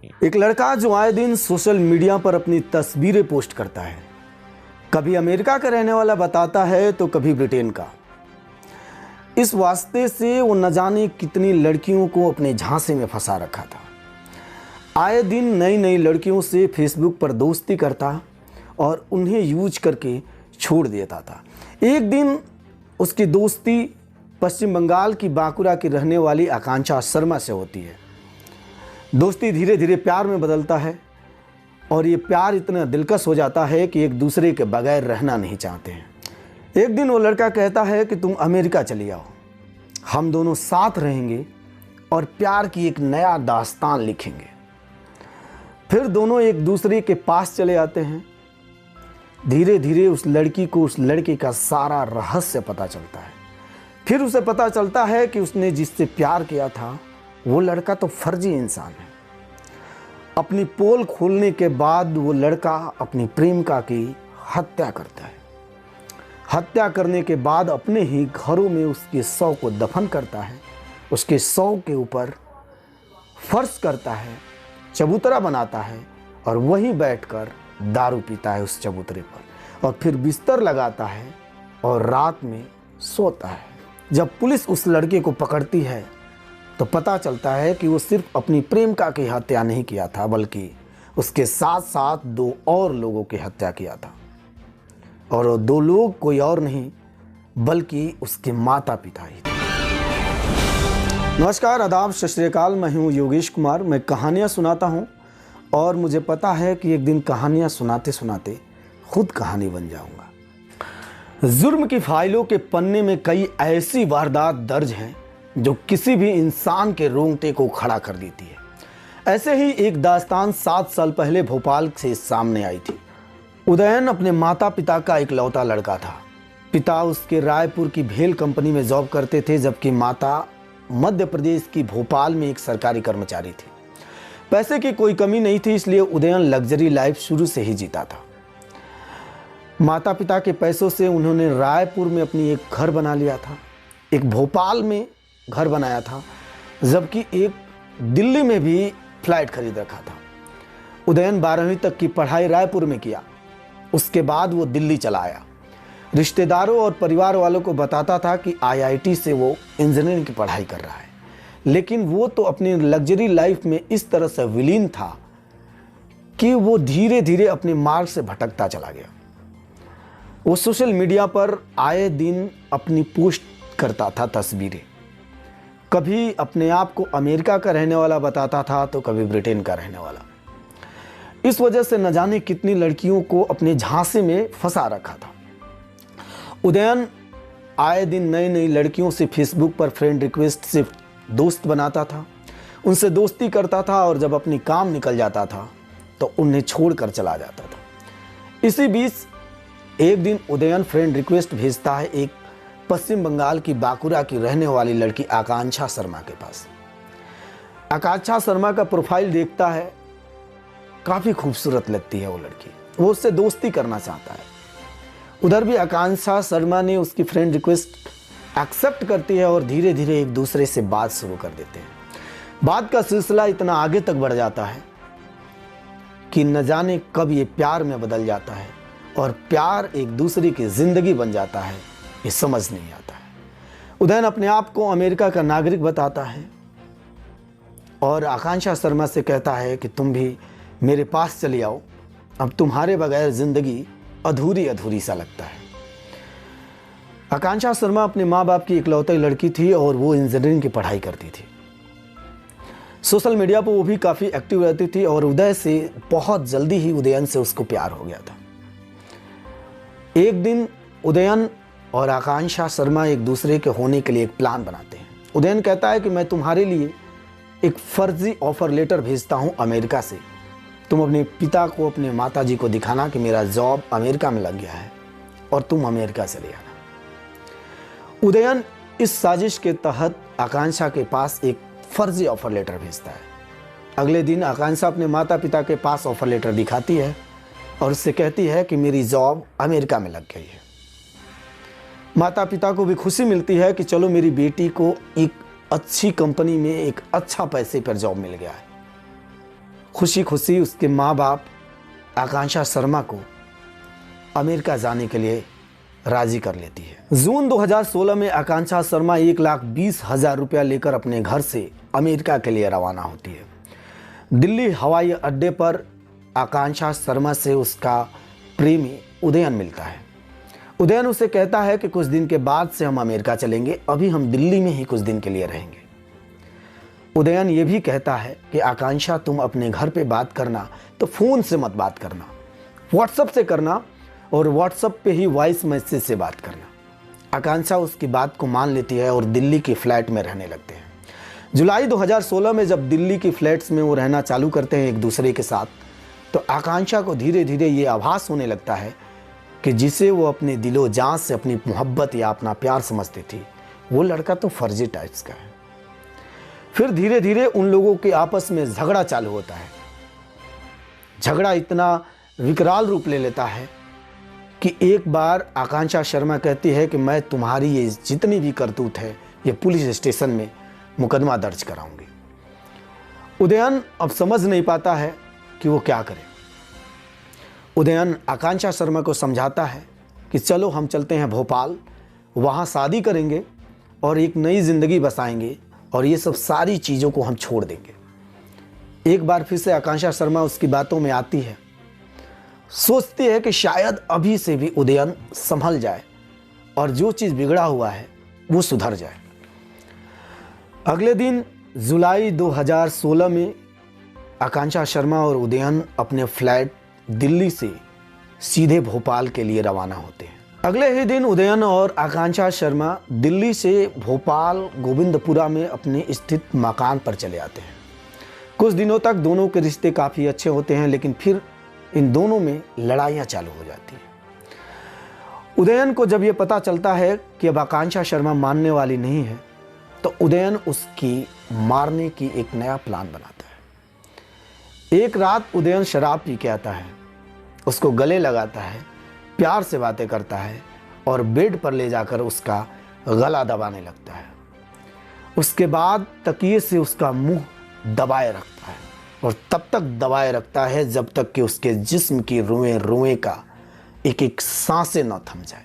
एक लड़का जो आए दिन सोशल मीडिया पर अपनी तस्वीरें पोस्ट करता है, कभी अमेरिका का रहने वाला बताता है तो कभी ब्रिटेन का। इस वास्ते से वो न जाने कितनी लड़कियों को अपने झांसे में फंसा रखा था। आए दिन नई नई लड़कियों से फेसबुक पर दोस्ती करता और उन्हें यूज करके छोड़ देता था। एक दिन उसकी दोस्ती पश्चिम बंगाल की बांकुरा की रहने वाली आकांक्षा शर्मा से होती है। दोस्ती धीरे धीरे प्यार में बदलता है और ये प्यार इतना दिलकश हो जाता है कि एक दूसरे के बगैर रहना नहीं चाहते हैं। एक दिन वो लड़का कहता है कि तुम अमेरिका चली आओ, हम दोनों साथ रहेंगे और प्यार की एक नया दास्तान लिखेंगे। फिर दोनों एक दूसरे के पास चले आते हैं। धीरे धीरे उस लड़की को उस लड़के का सारा रहस्य पता चलता है। फिर उसे पता चलता है कि उसने जिससे प्यार किया था वो लड़का तो फर्जी इंसान है। अपनी पोल खोलने के बाद वो लड़का अपनी प्रेमिका की हत्या करता है। हत्या करने के बाद अपने ही घरों में उसके शव को दफन करता है। उसके शव के ऊपर फर्श करता है, चबूतरा बनाता है और वहीं बैठकर दारू पीता है उस चबूतरे पर, और फिर बिस्तर लगाता है और रात में सोता है। जब पुलिस उस लड़के को पकड़ती है तो पता चलता है कि वो सिर्फ अपनी प्रेमिका की हत्या नहीं किया था, बल्कि उसके साथ साथ 2 और लोगों की हत्या किया था। और वो 2 लोग कोई और नहीं बल्कि उसके माता पिता ही थे। नमस्कार, आदाब, सत श्री अकाल। मैं हूँ योगेश कुमार। मैं कहानियाँ सुनाता हूँ और मुझे पता है कि एक दिन कहानियाँ सुनाते सुनाते खुद कहानी बन जाऊँगा। जुर्म की फाइलों के पन्ने में कई ऐसी वारदात दर्ज हैं जो किसी भी इंसान के रोंगटे को खड़ा कर देती है। ऐसे ही एक दास्तान 7 साल पहले भोपाल से सामने आई थी। उदयन अपने माता पिता का इकलौता लड़का था। पिता उसके रायपुर की भेल कंपनी में जॉब करते थे, जबकि माता मध्य प्रदेश की भोपाल में एक सरकारी कर्मचारी थी। पैसे की कोई कमी नहीं थी, इसलिए उदयन लग्जरी लाइफ शुरू से ही जीता था। माता पिता के पैसों से उन्होंने रायपुर में अपनी एक घर बना लिया था, एक भोपाल में घर बनाया था, जबकि एक दिल्ली में भी फ्लैट खरीद रखा था। उदयन 12वीं तक की पढ़ाई रायपुर में किया। उसके बाद वो दिल्ली चला आया। रिश्तेदारों और परिवार वालों को बताता था कि IIT से वो इंजीनियरिंग की पढ़ाई कर रहा है, लेकिन वो तो अपनी लग्जरी लाइफ में इस तरह से विलीन था कि वो धीरे धीरे अपने मार्ग से भटकता चला गया। वो सोशल मीडिया पर आए दिन अपनी पोस्ट करता था तस्वीरें। कभी अपने आप को अमेरिका का रहने वाला बताता था तो कभी ब्रिटेन का रहने वाला। इस वजह से न जाने कितनी लड़कियों को अपने झांसे में फंसा रखा था। उदयन आए दिन नई नई लड़कियों से फेसबुक पर फ्रेंड रिक्वेस्ट से दोस्त बनाता था, उनसे दोस्ती करता था और जब अपनी काम निकल जाता था तो उन्हें छोड़कर चला जाता था। इसी बीच एक दिन उदयन फ्रेंड रिक्वेस्ट भेजता है एक पश्चिम बंगाल की बांकुरा की रहने वाली लड़की आकांक्षा शर्मा के पास। आकांक्षा शर्मा का प्रोफाइल देखता है, काफ़ी खूबसूरत लगती है वो लड़की। वो उससे दोस्ती करना चाहता है। उधर भी आकांक्षा शर्मा ने उसकी फ्रेंड रिक्वेस्ट एक्सेप्ट करती है और धीरे धीरे एक दूसरे से बात शुरू कर देते हैं। बात का सिलसिला इतना आगे तक बढ़ जाता है कि न जाने कब ये प्यार में बदल जाता है और प्यार एक दूसरे की जिंदगी बन जाता है, ये समझ नहीं आता है। उदयन अपने आप को अमेरिका का नागरिक बताता है और आकांक्षा शर्मा से कहता है कि तुम भी मेरे पास चली आओ, अब तुम्हारे बगैर जिंदगी अधूरी अधूरी सा लगता है। आकांक्षा शर्मा अपने माँ बाप की इकलौती लड़की थी और वो इंजीनियरिंग की पढ़ाई करती थी। सोशल मीडिया पर वो भी काफ़ी एक्टिव रहती थी और उदय से बहुत जल्दी ही उदयन से उसको प्यार हो गया था। एक दिन उदयन और आकांक्षा शर्मा एक दूसरे के होने के लिए एक प्लान बनाते हैं। उदयन कहता है कि मैं तुम्हारे लिए एक फर्जी ऑफर लेटर भेजता हूँ अमेरिका से। तुम अपने पिता को, अपने माताजी को दिखाना कि मेरा जॉब अमेरिका में लग गया है और तुम अमेरिका चले आना। उदयन इस साजिश के तहत आकांक्षा के पास एक फर्जी ऑफर लेटर भेजता है। अगले दिन आकांक्षा अपने माता पिता के पास ऑफर लेटर दिखाती है और उससे कहती है कि मेरी जॉब अमेरिका में लग गई है। माता पिता को भी खुशी मिलती है कि चलो मेरी बेटी को एक अच्छी कंपनी में एक अच्छा पैसे पर जॉब मिल गया है। खुशी खुशी उसके माँ बाप आकांक्षा शर्मा को अमेरिका जाने के लिए राजी कर लेती है। जून 2016 में आकांक्षा शर्मा 1,20,000 रुपया लेकर अपने घर से अमेरिका के लिए रवाना होती है। दिल्ली हवाई अड्डे पर आकांक्षा शर्मा से उसका प्रेमी उदयन मिलता है। उदयन उसे कहता है कि कुछ दिन के बाद से हम अमेरिका चलेंगे, अभी हम दिल्ली में ही कुछ दिन के लिए रहेंगे। उदयन ये भी कहता है कि आकांक्षा तुम अपने घर पे बात करना तो फ़ोन से मत बात करना, व्हाट्सएप से करना और व्हाट्सएप पे ही वॉइस मैसेज से बात करना। आकांक्षा उसकी बात को मान लेती है और दिल्ली की फ्लैट में रहने लगते हैं। जुलाई 2016 में जब दिल्ली की फ्लैट्स में वो रहना चालू करते हैं एक दूसरे के साथ, तो आकांक्षा को धीरे धीरे ये आभास होने लगता है कि जिसे वो अपने दिलो जान से अपनी मोहब्बत या अपना प्यार समझती थी, वो लड़का तो फर्जी टाइप्स का है। फिर धीरे धीरे उन लोगों के आपस में झगड़ा चालू होता है। झगड़ा इतना विकराल रूप ले लेता है कि एक बार आकांक्षा शर्मा कहती है कि मैं तुम्हारी ये जितनी भी करतूत है ये पुलिस स्टेशन में मुकदमा दर्ज कराऊंगी। उदयन अब समझ नहीं पाता है कि वो क्या करे। उदयन आकांक्षा शर्मा को समझाता है कि चलो हम चलते हैं भोपाल, वहाँ शादी करेंगे और एक नई ज़िंदगी बसाएंगे और ये सब सारी चीज़ों को हम छोड़ देंगे। एक बार फिर से आकांक्षा शर्मा उसकी बातों में आती है, सोचती है कि शायद अभी से भी उदयन संभल जाए और जो चीज़ बिगड़ा हुआ है वो सुधर जाए। अगले दिन जुलाई 2016 में आकांक्षा शर्मा और उदयन अपने फ्लैट दिल्ली से सीधे भोपाल के लिए रवाना होते हैं। अगले ही दिन उदयन और आकांक्षा शर्मा दिल्ली से भोपाल गोविंदपुरा में अपने स्थित मकान पर चले आते हैं। कुछ दिनों तक दोनों के रिश्ते काफ़ी अच्छे होते हैं, लेकिन फिर इन दोनों में लड़ाइयाँ चालू हो जाती हैं। उदयन को जब ये पता चलता है कि अब आकांक्षा शर्मा मानने वाली नहीं है, तो उदयन उसकी मारने की एक नया प्लान बनाता है। एक रात उदयन शराब पी के आता है, उसको गले लगाता है, प्यार से बातें करता है और बेड पर ले जाकर उसका गला दबाने लगता है। उसके बाद तकिए से उसका मुंह दबाए रखता है और तब तक दबाए रखता है जब तक कि उसके जिस्म की रुएं रुएं का एक एक सांसें न थम जाए।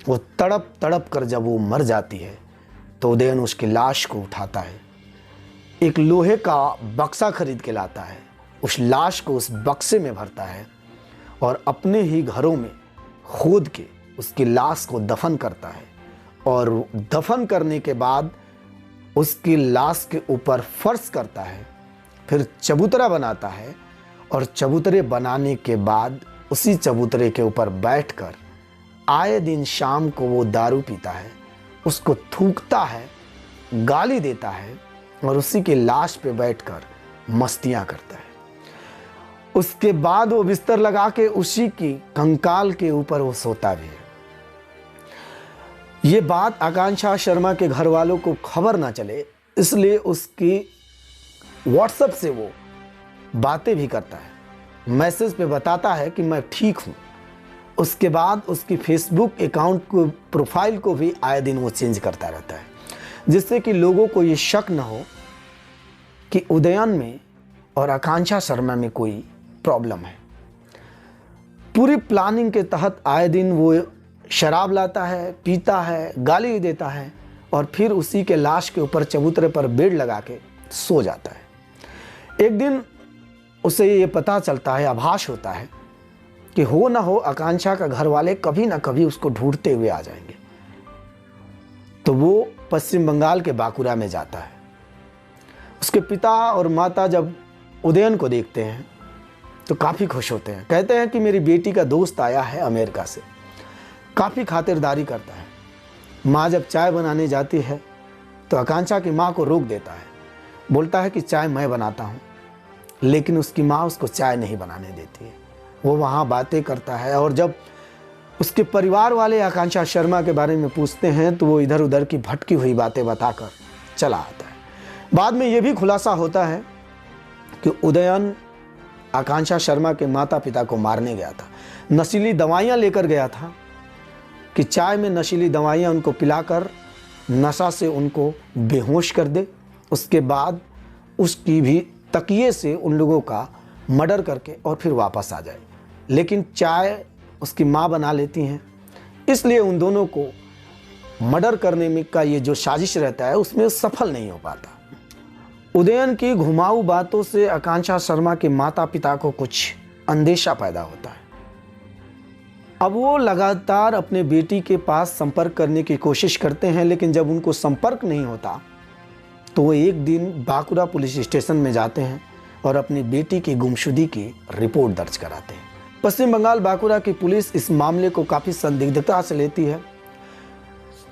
वो तड़प तड़प कर जब वो मर जाती है तो उदयन उसकी लाश को उठाता है, एक लोहे का बक्सा खरीद के लाता है, उस लाश को उस बक्से में भरता है और अपने ही घरों में खोद के उसकी लाश को दफन करता है। और दफन करने के बाद उसकी लाश के ऊपर फर्श करता है, फिर चबूतरा बनाता है और चबूतरे बनाने के बाद उसी चबूतरे के ऊपर बैठकर आए दिन शाम को वो दारू पीता है, उसको थूकता है, गाली देता है और उसी की लाश पे बैठकर मस्तियाँ करता है। उसके बाद वो बिस्तर लगा के उसी की कंकाल के ऊपर वो सोता भी है। ये बात आकांक्षा शर्मा के घर वालों को खबर ना चले, इसलिए उसकी व्हाट्सएप से वो बातें भी करता है, मैसेज पे बताता है कि मैं ठीक हूँ। उसके बाद उसकी फेसबुक अकाउंट को प्रोफाइल को भी आए दिन वो चेंज करता रहता है, जिससे कि लोगों को ये शक न हो कि उदयन में और आकांक्षा शर्मा में कोई प्रॉब्लम है। पूरी प्लानिंग के तहत आए दिन वो शराब लाता है, पीता है, गाली देता है और फिर उसी के लाश के ऊपर चबूतरे पर बेड लगा के सो जाता है। एक दिन उसे ये पता चलता है, आभास होता है कि हो ना हो आकांक्षा का घर वाले कभी ना कभी उसको ढूंढते हुए आ जाएंगे। तो वो पश्चिम बंगाल के बांकुरा में जाता है। उसके पिता और माता जब उदयन को देखते हैं तो काफ़ी खुश होते हैं, कहते हैं कि मेरी बेटी का दोस्त आया है अमेरिका से, काफ़ी खातिरदारी करता है। माँ जब चाय बनाने जाती है तो आकांक्षा की माँ को रोक देता है, बोलता है कि चाय मैं बनाता हूँ, लेकिन उसकी माँ उसको चाय नहीं बनाने देती है। वो वहाँ बातें करता है और जब उसके परिवार वाले आकांक्षा शर्मा के बारे में पूछते हैं तो वो इधर उधर की भटकी हुई बातें बताकर चला आता है। बाद में ये भी खुलासा होता है कि उदयन आकांक्षा शर्मा के माता पिता को मारने गया था, नशीली दवाइयाँ लेकर गया था कि चाय में नशीली दवाइयाँ उनको पिलाकर नशा से उनको बेहोश कर दे, उसके बाद उसकी भी तकिए से उन लोगों का मर्डर करके और फिर वापस आ जाए, लेकिन चाय उसकी माँ बना लेती हैं, इसलिए उन दोनों को मर्डर करने में का ये जो साजिश रहता है उसमें सफल नहीं हो पाता। उदयन की घुमाऊ बातों से आकांक्षा शर्मा के माता पिता को कुछ अंदेशा पैदा होता है। अब वो लगातार अपने बेटी के पास संपर्क करने की कोशिश करते हैं, लेकिन जब उनको संपर्क नहीं होता तो वो एक दिन बांकुरा पुलिस स्टेशन में जाते हैं और अपनी बेटी की गुमशुदगी की रिपोर्ट दर्ज कराते हैं। पश्चिम बंगाल बांकुरा की पुलिस इस मामले को काफ़ी संदिग्धता से लेती है,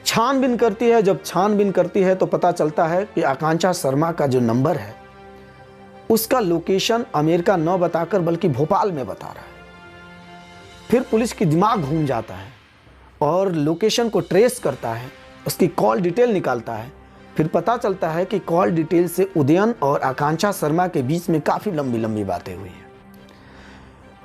छानबीन करती है। जब छानबीन करती है तो पता चलता है कि आकांक्षा शर्मा का जो नंबर है उसका लोकेशन अमेरिका न बताकर बल्कि भोपाल में बता रहा है। फिर पुलिस की दिमाग घूम जाता है और लोकेशन को ट्रेस करता है, उसकी कॉल डिटेल निकालता है। फिर पता चलता है कि कॉल डिटेल से उदयन और आकांक्षा शर्मा के बीच में काफ़ी लंबी लंबी बातें हुई हैं।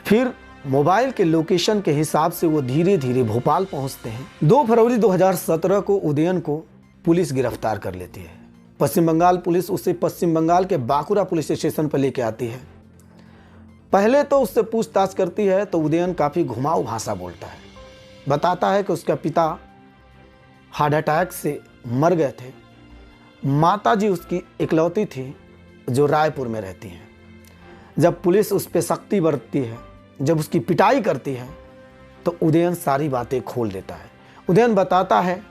फिर मोबाइल के लोकेशन के हिसाब से वो धीरे धीरे भोपाल पहुंचते हैं। 2 फरवरी 2017 को उदयन को पुलिस गिरफ्तार कर लेती है। पश्चिम बंगाल पुलिस उसे पश्चिम बंगाल के बांकुरा पुलिस स्टेशन पर लेके आती है। पहले तो उससे पूछताछ करती है तो उदयन काफ़ी घुमाऊ भाषा बोलता है, बताता है कि उसका पिता हार्ट अटैक से मर गए थे, माता जी उसकी इकलौती थी जो रायपुर में रहती हैं। जब पुलिस उस पर सख्ती बरतती है, जब उसकी पिटाई करती है तो उदयन सारी बातें खोल देता है। उदयन बताता है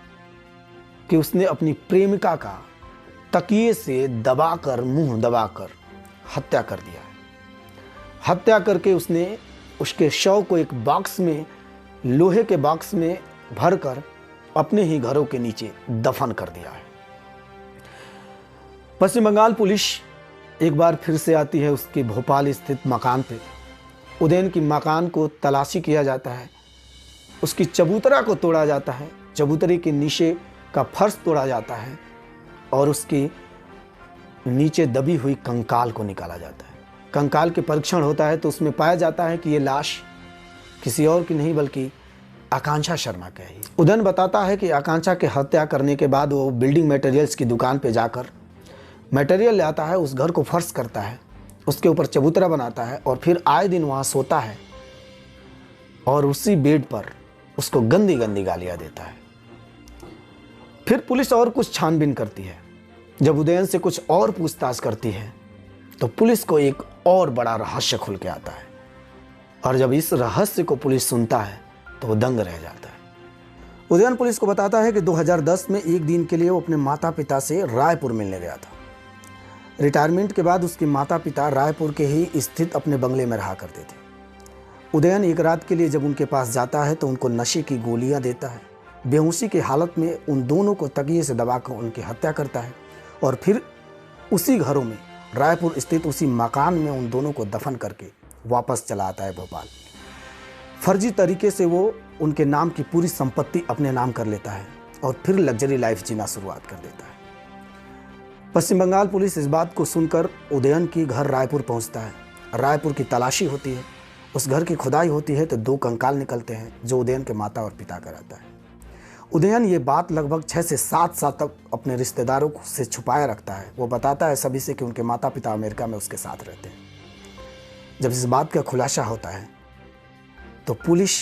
कि उसने अपनी प्रेमिका का तकिए से दबाकर, मुंह दबाकर हत्या कर दिया है। हत्या करके उसने उसके शव को एक बॉक्स में, लोहे के बॉक्स में भरकर अपने ही घरों के नीचे दफन कर दिया है। पश्चिम बंगाल पुलिस एक बार फिर से आती है उसके भोपाल स्थित मकान पे। उदयन की मकान को तलाशी किया जाता है, उसकी चबूतरा को तोड़ा जाता है, चबूतरे के नीचे का फर्श तोड़ा जाता है और उसके नीचे दबी हुई कंकाल को निकाला जाता है। कंकाल के परीक्षण होता है तो उसमें पाया जाता है कि ये लाश किसी और की नहीं बल्कि आकांक्षा शर्मा का है। उदयन बताता है कि आकांक्षा के हत्या करने के बाद वो बिल्डिंग मटेरियल्स की दुकान पे जाकर मटेरियल ले आता है, उस घर को फर्श करता है, उसके ऊपर चबूतरा बनाता है और फिर आए दिन वहाँ सोता है और उसी बेड पर उसको गंदी गंदी गालियाँ देता है। फिर पुलिस और कुछ छानबीन करती है। जब उदयन से कुछ और पूछताछ करती है तो पुलिस को एक और बड़ा रहस्य खुल के आता है और जब इस रहस्य को पुलिस सुनता है तो वो दंग रह जाता है। उदयन पुलिस को बताता है कि 2010 में एक दिन के लिए वो अपने माता पिता से रायपुर मिलने गया था। रिटायरमेंट के बाद उसके माता पिता रायपुर के ही स्थित अपने बंगले में रहा करते थे। उदयन एक रात के लिए जब उनके पास जाता है तो उनको नशे की गोलियां देता है। बेहोशी की हालत में उन दोनों को तकिए से दबाकर उनकी हत्या करता है और फिर उसी घरों में, रायपुर स्थित उसी मकान में उन दोनों को दफन करके वापस चला आता है भोपाल। फर्जी तरीके से वो उनके नाम की पूरी संपत्ति अपने नाम कर लेता है और फिर लग्जरी लाइफ जीना शुरुआत कर देता है। पश्चिम बंगाल पुलिस इस बात को सुनकर उदयन की घर रायपुर पहुंचता है। रायपुर की तलाशी होती है, उस घर की खुदाई होती है तो 2 कंकाल निकलते हैं जो उदयन के माता और पिता का रहता है। उदयन ये बात लगभग 6 से 7 साल तक अपने रिश्तेदारों से छुपाए रखता है। वो बताता है सभी से कि उनके माता पिता अमेरिका में उसके साथ रहते हैं। जब इस बात का खुलासा होता है तो पुलिस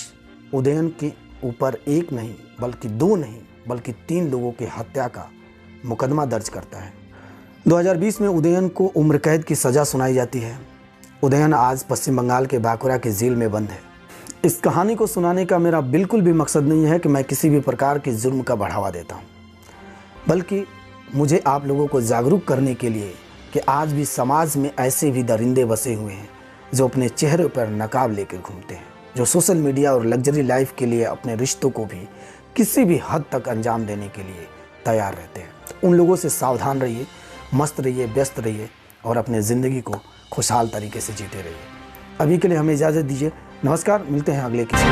उदयन के ऊपर 1 नहीं बल्कि 2 नहीं बल्कि 3 लोगों की हत्या का मुकदमा दर्ज करता है। 2020 में उदयन को उम्र कैद की सज़ा सुनाई जाती है। उदयन आज पश्चिम बंगाल के बांकुरा की जेल में बंद है। इस कहानी को सुनाने का मेरा बिल्कुल भी मकसद नहीं है कि मैं किसी भी प्रकार के जुर्म का बढ़ावा देता हूँ, बल्कि मुझे आप लोगों को जागरूक करने के लिए कि आज भी समाज में ऐसे भी दरिंदे बसे हुए हैं जो अपने चेहरे पर नकाब लेकर घूमते हैं, जो सोशल मीडिया और लग्जरी लाइफ के लिए अपने रिश्तों को भी किसी भी हद तक अंजाम देने के लिए तैयार रहते हैं। तो उन लोगों से सावधान रहिए, मस्त रहिए, व्यस्त रहिए और अपने ज़िंदगी को खुशहाल तरीके से जीते रहिए। अभी के लिए हमें इजाज़त दीजिए। नमस्कार, मिलते हैं अगले किसी